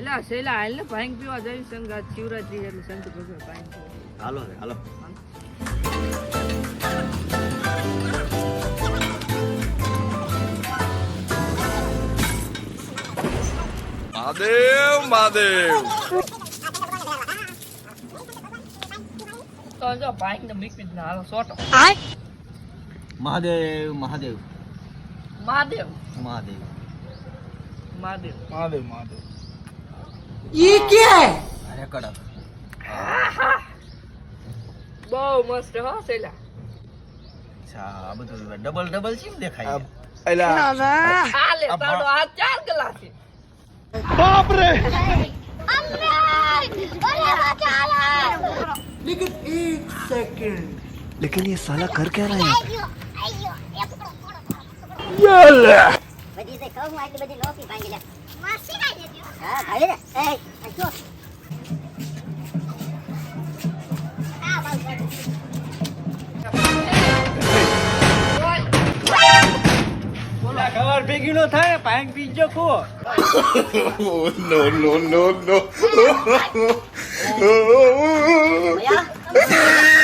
એલા સેલા હાલ ને ભાંગ પીવા જઈ સંગાત શિવરાત્રી એટલે શંકર ભગવાન ભાંગ હાલો હાલો મહાદેવ મહાદેવ તો જો ભાંગ ને મીકી જ ના હાલો સોટો મહાદેવ મહાદેવ મહાદેવ મહાદેવ મહાદેવ મહાદેવ મહાદેવ ઈ કે અરે કડક બહુ મસ્ત હો સેલા અચ્છા આ બધું ડબલ ડબલ કેમ દેખાય એલા આ લે તારો આ 4 ગ્લાસ છે બાપ રે लेकिन एक सेकंड लेकिन ये साला कर क्या रहा है બધી તે કહું આટલી બધી લોફી ભાંગી લે માસી ના દેજો હા ભાઈ રે એ જો આ બાલ બોલા ખબર ભેગી નો થાય પાંચ પીજો ખો નો નો નો નો ભયા